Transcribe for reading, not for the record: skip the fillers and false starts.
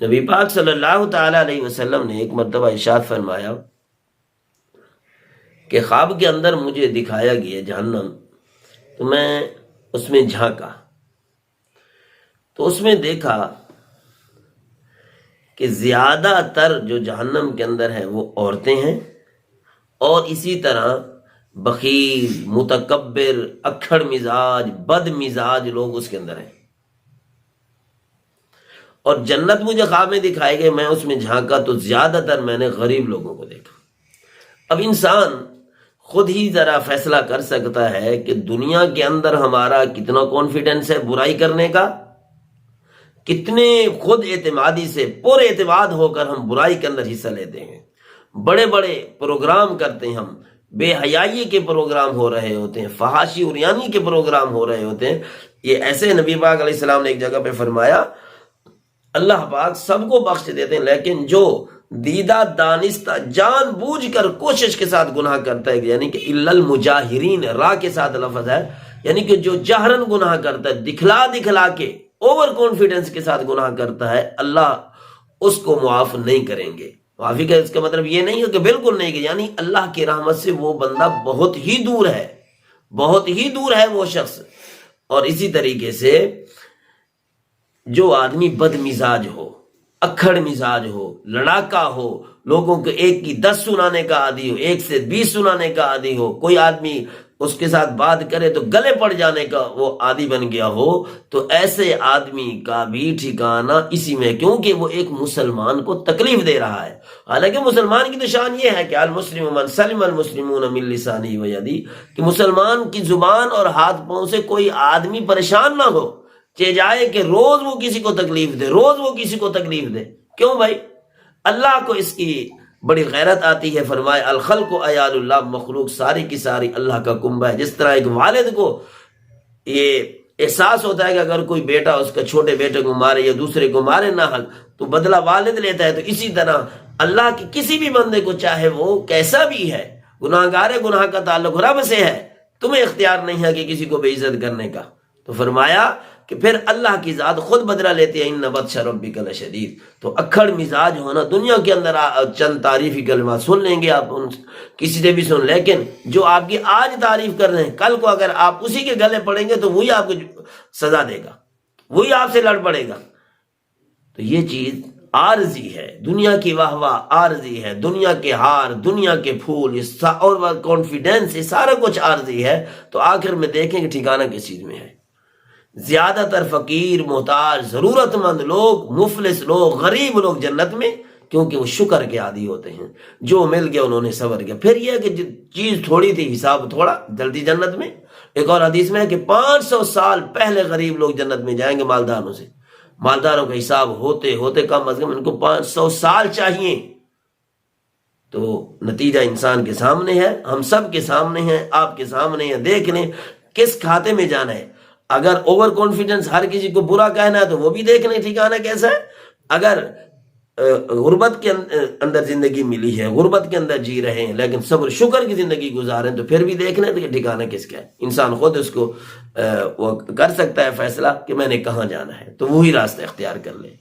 نبی پاک صلی اللہ تعالی علیہ وسلم نے ایک مرتبہ ارشاد فرمایا کہ خواب کے اندر مجھے دکھایا گیا جہنم، تو میں اس میں جھانکا تو اس میں دیکھا کہ زیادہ تر جو جہنم کے اندر ہے وہ عورتیں ہیں، اور اسی طرح بخیل، متکبر، اکھڑ مزاج، بد مزاج لوگ اس کے اندر ہیں۔ اور جنت مجھے خواب میں دکھائی گئی، میں اس میں جھانکا تو زیادہ تر میں نے غریب لوگوں کو دیکھا۔ اب انسان خود ہی ذرا فیصلہ کر سکتا ہے کہ دنیا کے اندر ہمارا کتنا کانفیڈنس ہے برائی کرنے کا، کتنے خود اعتمادی سے پر اعتماد ہو کر ہم برائی کے اندر حصہ لیتے ہیں۔ بڑے بڑے پروگرام کرتے ہیں ہم، بے حیائی کے پروگرام ہو رہے ہوتے ہیں، فحاشی عریانی کے پروگرام ہو رہے ہوتے ہیں۔ یہ ایسے نبی پاک علیہ السلام نے ایک جگہ پہ فرمایا اللہ پاک سب کو بخش دیتے ہیں، لیکن جو دیدہ دانستہ جان بوجھ کر کوشش کے ساتھ گناہ کرتا ہے، یعنی کہ الا المجاہرین، را کے ساتھ لفظ ہے، یعنی کہ جو جہرن گناہ کرتا ہے، دکھلا دکھلا کے اوور کانفیڈنس کے ساتھ گناہ کرتا ہے، اللہ اس کو معاف نہیں کریں گے۔ معافی کا اس کا مطلب یہ نہیں ہے کہ بالکل نہیں، یعنی اللہ کی رحمت سے وہ بندہ بہت ہی دور ہے، بہت ہی دور ہے وہ شخص۔ اور اسی طریقے سے جو آدمی بد مزاج ہو، اکھڑ مزاج ہو، لڑاکا ہو، لوگوں کو ایک کی 10 سنانے کا عادی ہو، ایک سے 20 سنانے کا عادی ہو، کوئی آدمی اس کے ساتھ بات کرے تو گلے پڑ جانے کا وہ عادی بن گیا ہو، تو ایسے آدمی کا بھی ٹھکانہ اسی میں، کیونکہ وہ ایک مسلمان کو تکلیف دے رہا ہے۔ حالانکہ مسلمان کی تو شان یہ ہے کہ المسلم من سلم المسلمون من لسانہ و یدہ، کہ مسلمان کی زبان اور ہاتھ پاؤں سے کوئی آدمی پریشان نہ ہو، چہ جائے کہ روز وہ کسی کو تکلیف دے، روز وہ کسی کو تکلیف دے۔ کیوں بھائی؟ اللہ کو اس کی بڑی غیرت آتی ہے، فرمائے الخلق عیال اللہ، مخلوق ساری کی ساری اللہ کا کنبہ ہے۔ جس طرح ایک والد کو یہ احساس ہوتا ہے کہ اگر کوئی بیٹا اس کا چھوٹے بیٹے کو مارے یا دوسرے کو مارے نہ حق تو بدلہ والد لیتا ہے، تو اسی طرح اللہ کے کسی بھی بندے کو چاہے وہ کیسا بھی ہے، گناہ گار ہے، گناہ کا تعلق رب سے ہے، تمہیں اختیار نہیں ہے کہ کسی کو بے عزت کرنے کا۔ تو فرمایا کہ پھر اللہ کی ذات خود بدلہ لیتی ہے، ان بطش ربک لشدید۔ تو اکھڑ مزاج ہونا، دنیا کے اندر چند تعریفی کلمات سن لیں گے آپ، ان کسی سے بھی سن، لیکن جو آپ کی آج تعریف کر رہے ہیں، کل کو اگر آپ اسی کے گلے پڑیں گے تو وہی آپ کو سزا دے گا، وہی آپ سے لڑ پڑے گا۔ تو یہ چیز عارضی ہے، دنیا کی واہ واہ عارضی ہے، دنیا کے ہار، دنیا کے پھول اور کانفیڈنس، یہ سارا کچھ عارضی ہے۔ تو آخر میں دیکھیں کہ ٹھکانہ کس چیز میں ہے۔ زیادہ تر فقیر، محتاج، ضرورت مند لوگ، مفلس لوگ، غریب لوگ جنت میں، کیونکہ وہ شکر کے عادی ہوتے ہیں، جو مل گیا انہوں نے صبر کیا۔ پھر یہ کہ چیز تھوڑی تھی، حساب تھوڑا، جلدی جنت میں۔ ایک اور حدیث میں ہے کہ 500 سال پہلے غریب لوگ جنت میں جائیں گے مالداروں سے، مالداروں کا حساب ہوتے ہوتے کم از کم ان کو 500 سال چاہیے۔ تو نتیجہ انسان کے سامنے ہے، ہم سب کے سامنے ہے، آپ کے سامنے ہے، دیکھ لیں کس کھاتے میں جانا ہے۔ اگر اوور کانفیڈنس ہر کسی کو برا کہنا ہے تو وہ بھی دیکھ لیں ٹھکانہ کیسا ہے۔ اگر غربت کے اندر زندگی ملی ہے، غربت کے اندر جی رہے ہیں لیکن صبر شکر کی زندگی گزاریں، تو پھر بھی دیکھ لیں کہ ٹھکانہ کس کا ہے۔ انسان خود اس کو وہ کر سکتا ہے فیصلہ کہ میں نے کہاں جانا ہے، تو وہی راستہ اختیار کر لے۔